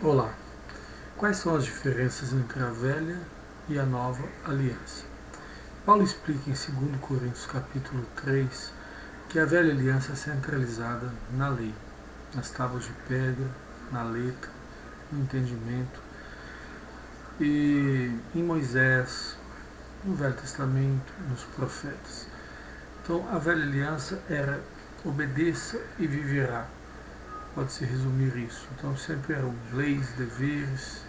Olá, quais são as diferenças entre a velha e a nova aliança? Paulo explica em 2 Coríntios capítulo 3 que a velha aliança é centralizada na lei, nas tábuas de pedra, na letra, no entendimento, e em Moisés, no Velho Testamento, nos profetas. Então a velha aliança era obedeça e viverá. Pode-se resumir isso. Então sempre eram leis, deveres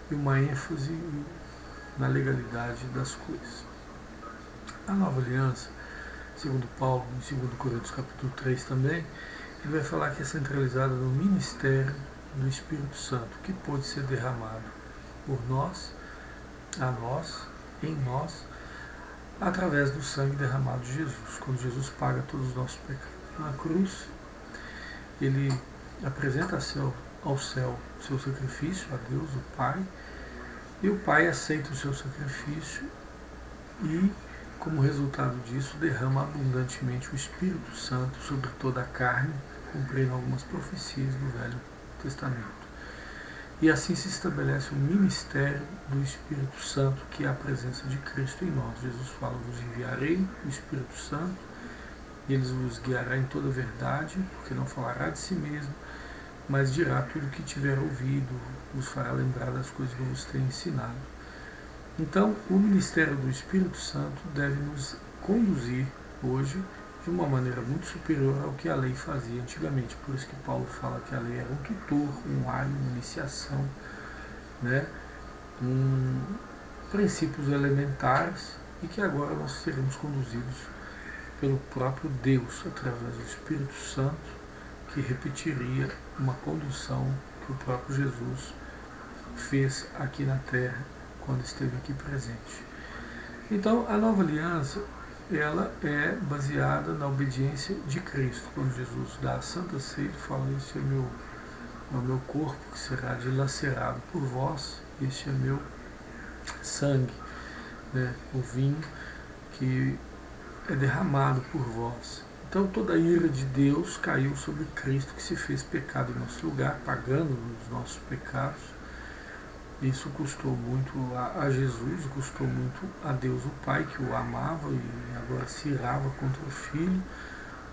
e uma ênfase na legalidade das coisas. A nova aliança, segundo Paulo, em 2 Coríntios capítulo 3 também, ele vai falar que é centralizada no ministério do Espírito Santo, que pode ser derramado por nós, a nós, em nós, através do sangue derramado de Jesus. Quando Jesus paga todos os nossos pecados na cruz, ele apresenta ao céu o seu sacrifício, a Deus, o Pai, e o Pai aceita o seu sacrifício e, como resultado disso, derrama abundantemente o Espírito Santo sobre toda a carne, cumprindo algumas profecias do Velho Testamento. E assim se estabelece o ministério do Espírito Santo, que é a presença de Cristo em nós. Jesus fala: vos enviarei o Espírito Santo, e ele vos guiará em toda a verdade, porque não falará de si mesmo, mas dirá tudo o que tiver ouvido, vos fará lembrar das coisas que eu vos tenho ensinado. Então, o ministério do Espírito Santo deve nos conduzir hoje de uma maneira muito superior ao que a lei fazia antigamente. Por isso que Paulo fala que a lei era um tutor, um alho, uma iniciação, né? Princípios elementares, e que agora nós seremos conduzidos pelo próprio Deus, através do Espírito Santo, que repetiria uma condução que o próprio Jesus fez aqui na terra, quando esteve aqui presente. Então, a nova aliança, ela é baseada na obediência de Cristo. Quando Jesus dá a Santa Ceia, ele fala: este é o meu corpo que será dilacerado por vós, este é meu sangue, né? O vinho que é derramado por vós. Então toda a ira de Deus caiu sobre Cristo, que se fez pecado em nosso lugar, pagando os nossos pecados. Isso custou muito a Jesus, custou muito a Deus o Pai, que o amava e agora se irava contra o Filho,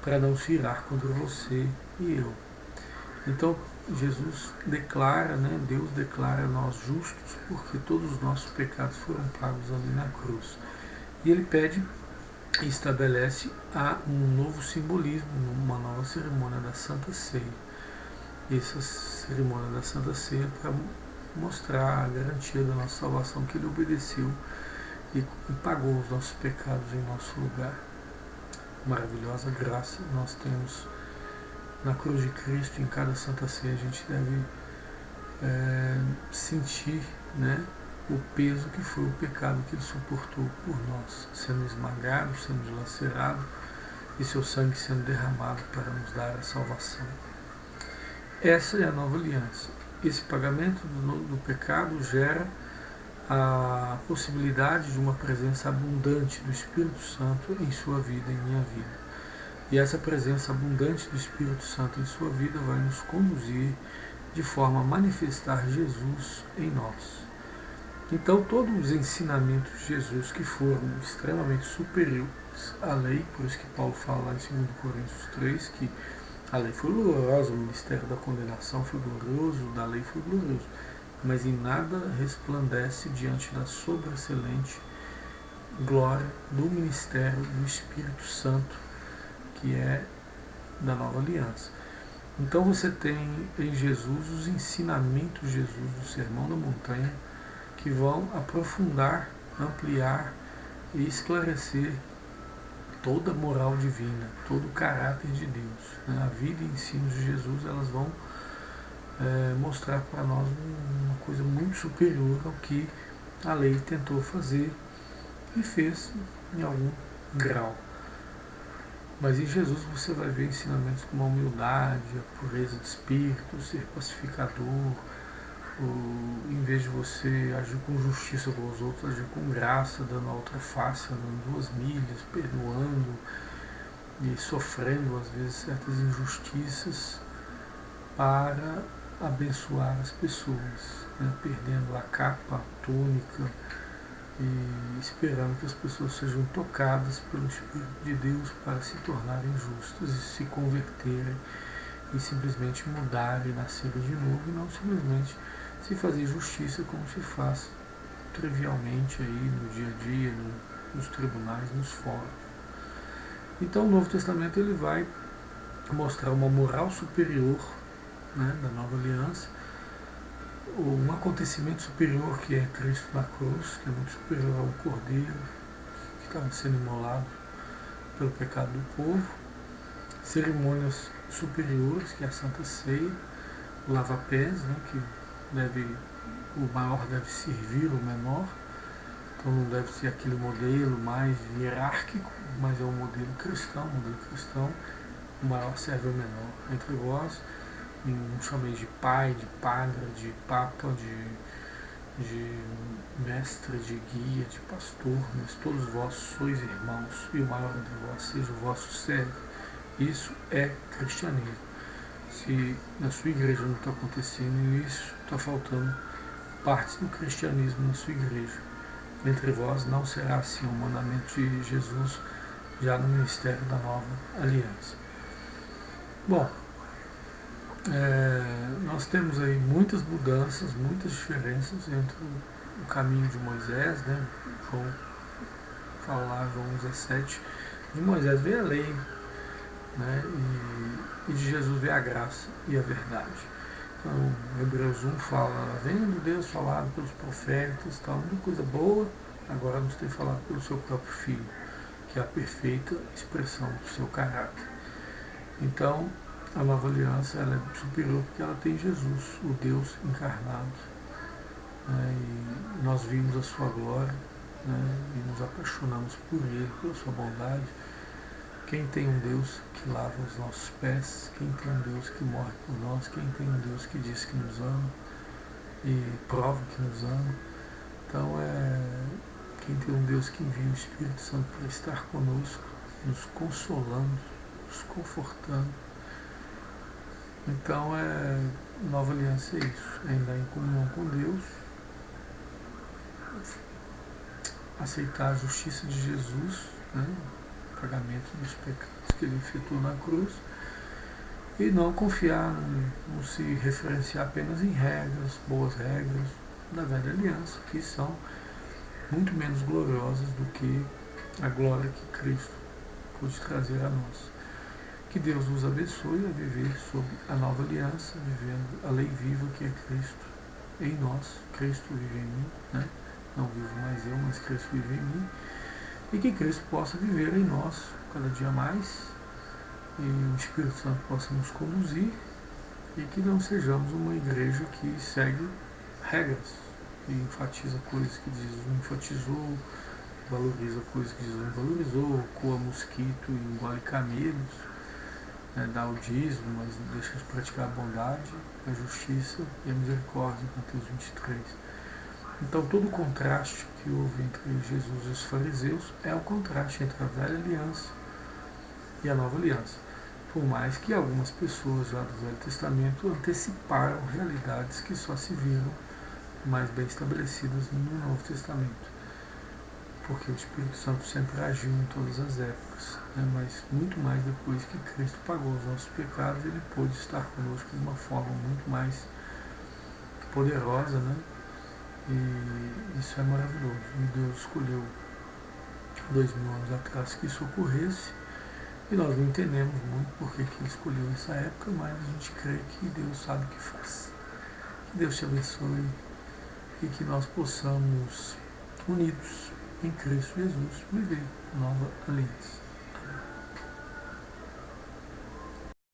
para não se irar contra você e eu. Então Jesus declara, Deus declara nós justos, porque todos os nossos pecados foram pagos ali na cruz. E ele pede e estabelece um novo simbolismo, uma nova cerimônia da Santa Ceia. E essa cerimônia da Santa Ceia para mostrar a garantia da nossa salvação, que ele obedeceu e pagou os nossos pecados em nosso lugar. Maravilhosa graça nós temos na cruz de Cristo. Em cada Santa Ceia a gente deve sentir, o peso que foi o pecado que ele suportou por nós, sendo esmagado, sendo dilacerado, e seu sangue sendo derramado para nos dar a salvação. Essa é a nova aliança. Esse pagamento do pecado gera a possibilidade de uma presença abundante do Espírito Santo em sua vida, em minha vida. E essa presença abundante do Espírito Santo em sua vida vai nos conduzir de forma a manifestar Jesus em nós. Então todos os ensinamentos de Jesus, que foram extremamente superiores à lei, por isso que Paulo fala lá em 2 Coríntios 3, que a lei foi gloriosa, o ministério da condenação foi glorioso, da lei foi glorioso, mas em nada resplandece diante da sobreexcelente glória do ministério do Espírito Santo, que é da nova aliança. Então você tem em Jesus os ensinamentos de Jesus do Sermão da Montanha, que vão aprofundar, ampliar e esclarecer toda a moral divina, todo o caráter de Deus. A vida e ensinos de Jesus, elas vão mostrar para nós uma coisa muito superior ao que a lei tentou fazer e fez em algum grau. Mas em Jesus você vai ver ensinamentos como a humildade, a pureza de espírito, ser pacificador, em vez de você agir com justiça com os outros, agir com graça, dando a outra face, dando 2 milhas, perdoando e sofrendo às vezes certas injustiças para abençoar as pessoas, né, perdendo a capa, a túnica, e esperando que as pessoas sejam tocadas pelo Espírito de Deus para se tornarem justas e se converterem e simplesmente mudarem, nascerem de novo, e não simplesmente se fazer justiça como se faz trivialmente aí no dia a dia, nos tribunais, nos fóruns. Então o Novo Testamento ele vai mostrar uma moral superior, né, da nova aliança, um acontecimento superior que é Cristo na cruz, que é muito superior ao Cordeiro que estava sendo imolado pelo pecado do povo, cerimônias superiores, que é a Santa Ceia, o lava-pés, né, que o maior deve servir o menor, então não deve ser aquele modelo mais hierárquico, mas é um modelo cristão, o maior serve ao menor. Entre vós, não chamei de pai, de padre, de papa, de mestre, de guia, de pastor, mas todos vós sois irmãos, e o maior entre vós seja o vosso servo. Isso é cristianismo. Se na sua igreja não está acontecendo isso, está faltando partes do cristianismo na sua igreja. Entre vós não será assim o mandamento de Jesus já no ministério da nova aliança. Bom, nós temos aí muitas mudanças, muitas diferenças entre o caminho de Moisés, né? João 17, de Moisés veio a lei, né? E de Jesus veio a graça e a verdade. Então, Hebreus 1 fala, vendo Deus falado pelos profetas, tal, muita coisa boa, agora nos tem falado pelo seu próprio Filho, que é a perfeita expressão do seu caráter. Então, a nova aliança ela é superior porque ela tem Jesus, o Deus encarnado. Né, e nós vimos a sua glória, né, e nos apaixonamos por Ele, pela sua bondade. Quem tem um Deus que lava os nossos pés, quem tem um Deus que morre por nós, quem tem um Deus que diz que nos ama e prova que nos ama. Então, quem tem um Deus que envia o Espírito Santo para estar conosco, nos consolando, nos confortando. Então, nova aliança é isso, é andar em comunhão com Deus, aceitar a justiça de Jesus, né, o pagamento dos pecados que Ele efetuou na cruz, e não confiar, não se referenciar apenas em regras, boas regras da velha aliança, que são muito menos gloriosas do que a glória que Cristo pôde trazer a nós. Que Deus nos abençoe a viver sob a nova aliança, vivendo a lei viva que é Cristo em nós. Cristo vive em mim, né? Não vivo mais eu, mas Cristo vive em mim. E que Cristo possa viver em nós cada dia mais, e o Espírito Santo possa nos conduzir, e que não sejamos uma igreja que segue regras e enfatiza coisas que Jesus não enfatizou, valoriza coisas que Jesus não valorizou, coa mosquito e engole camelos, dá o dízimo, mas deixa de praticar a bondade, a justiça e a misericórdia, Mateus 23. Então todo o contraste que houve entre Jesus e os fariseus é o contraste entre a velha aliança e a nova aliança. Por mais que algumas pessoas já do Velho Testamento anteciparam realidades que só se viram mais bem estabelecidas no Novo Testamento. Porque o Espírito Santo sempre agiu em todas as épocas, né? Mas muito mais depois que Cristo pagou os nossos pecados, Ele pôde estar conosco de uma forma muito mais poderosa, né? E isso é maravilhoso. E Deus escolheu 2000 anos atrás que isso ocorresse, e nós não entendemos muito porque que Ele escolheu essa época, mas a gente crê que Deus sabe o que faz. Que Deus te abençoe e que nós possamos, unidos em Cristo Jesus, viver nova aliança.